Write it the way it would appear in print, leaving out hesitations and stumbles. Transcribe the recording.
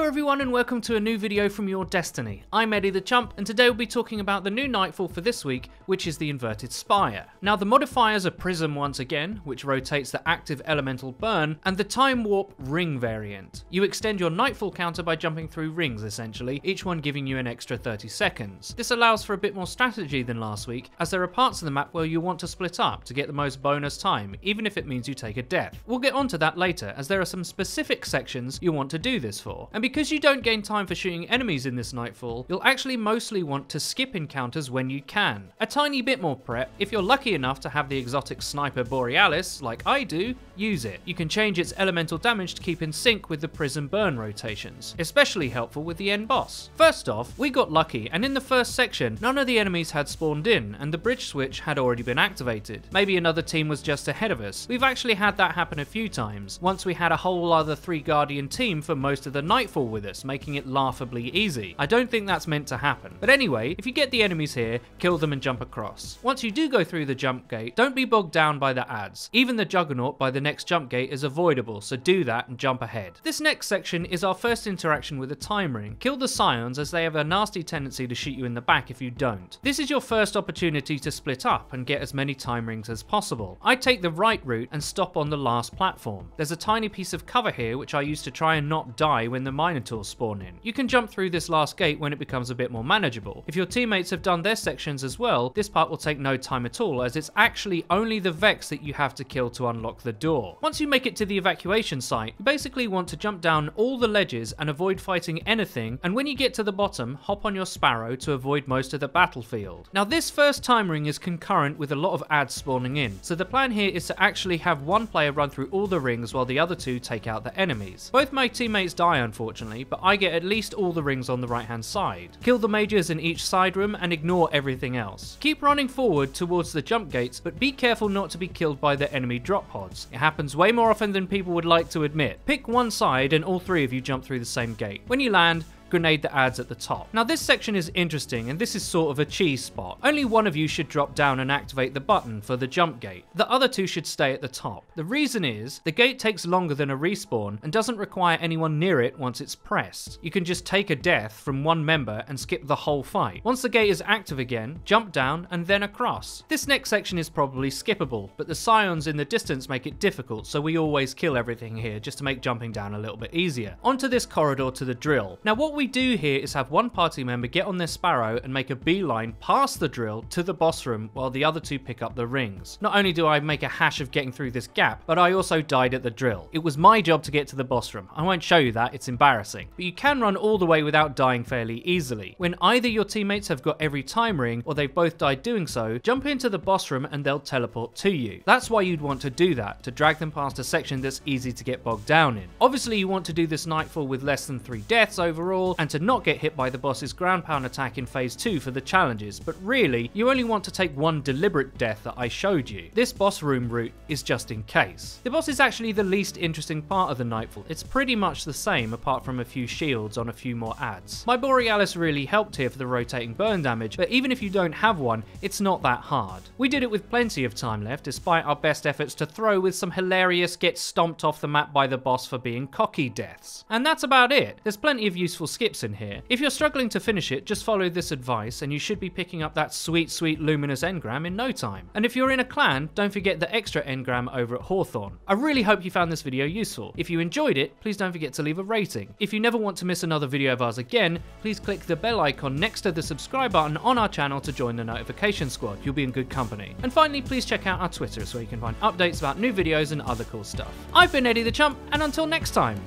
Hello everyone and welcome to a new video from Your Destiny. I'm Eddie the Chump and today we'll be talking about the new Nightfall for this week, which is the Inverted Spire. Now the modifiers are Prism once again, which rotates the active elemental burn, and the Time Warp Ring variant. You extend your Nightfall counter by jumping through rings essentially, each one giving you an extra 30 seconds. This allows for a bit more strategy than last week, as there are parts of the map where you want to split up to get the most bonus time, even if it means you take a death. We'll get onto that later, as there are some specific sections you want to do this for. And because you don't gain time for shooting enemies in this Nightfall, you'll actually mostly want to skip encounters when you can. A tiny bit more prep, if you're lucky enough to have the exotic Sniper Borealis, like I do, use it. You can change its elemental damage to keep in sync with the Prism burn rotations, especially helpful with the end boss. First off, we got lucky, and in the first section, none of the enemies had spawned in, and the bridge switch had already been activated. Maybe another team was just ahead of us. We've actually had that happen a few times. Once we had a whole other 3 Guardian team for most of the Nightfall with us, making it laughably easy. I don't think that's meant to happen. But anyway, if you get the enemies here, kill them and jump across. Once you do go through the jump gate, don't be bogged down by the ads. Even the Juggernaut by the next jump gate is avoidable, so do that and jump ahead. This next section is our first interaction with a time ring. Kill the Scions, as they have a nasty tendency to shoot you in the back if you don't. This is your first opportunity to split up and get as many time rings as possible. I take the right route and stop on the last platform. There's a tiny piece of cover here which I use to try and not die when the Minotaurs spawn in. You can jump through this last gate when it becomes a bit more manageable. If your teammates have done their sections as well, this part will take no time at all, as it's actually only the Vex that you have to kill to unlock the door. Once you make it to the evacuation site, you basically want to jump down all the ledges and avoid fighting anything, and when you get to the bottom, hop on your Sparrow to avoid most of the battlefield. Now this first time ring is concurrent with a lot of ads spawning in, so the plan here is to actually have one player run through all the rings while the other two take out the enemies. Both my teammates die unfortunately, but I get at least all the rings on the right hand side. Kill the mages in each side room and ignore everything else. Keep running forward towards the jump gates, but be careful not to be killed by the enemy drop pods. It happens way more often than people would like to admit. Pick one side and all 3 of you jump through the same gate. When you land, grenade the ads at the top. Now this section is interesting, and this is sort of a cheese spot. Only one of you should drop down and activate the button for the jump gate. The other 2 should stay at the top. The reason is, the gate takes longer than a respawn and doesn't require anyone near it once it's pressed. You can just take a death from one member and skip the whole fight. Once the gate is active again, jump down and then across. This next section is probably skippable, but the Scions in the distance make it difficult, so we always kill everything here just to make jumping down a little bit easier. Onto this corridor to the drill. Now what we do here is have one party member get on their Sparrow and make a beeline past the drill to the boss room while the other 2 pick up the rings. Not only do I make a hash of getting through this gap, but I also died at the drill. It was my job to get to the boss room. I won't show you that, it's embarrassing. But you can run all the way without dying fairly easily. When either your teammates have got every time ring or they've both died doing so, jump into the boss room and they'll teleport to you. That's why you'd want to do that, to drag them past a section that's easy to get bogged down in. Obviously you want to do this Nightfall with less than 3 deaths overall, and to not get hit by the boss's ground pound attack in phase 2 for the challenges, but really you only want to take one deliberate death that I showed you. This boss room route is just in case. The boss is actually the least interesting part of the Nightfall. It's pretty much the same apart from a few shields on a few more ads. My Borealis really helped here for the rotating burn damage, but even if you don't have one, it's not that hard. We did it with plenty of time left, despite our best efforts to throw with some hilarious get stomped off the map by the boss for being cocky deaths. And that's about it. There's plenty of useful skips in here. If you're struggling to finish it, just follow this advice and you should be picking up that sweet luminous engram in no time. And if you're in a clan, don't forget the extra engram over at Hawthorne. I really hope you found this video useful. If you enjoyed it, please don't forget to leave a rating. If you never want to miss another video of ours again, please click the bell icon next to the subscribe button on our channel to join the notification squad. You'll be in good company. And finally, please check out our Twitter so you can find updates about new videos and other cool stuff. I've been Eddie the Chump, and until next time.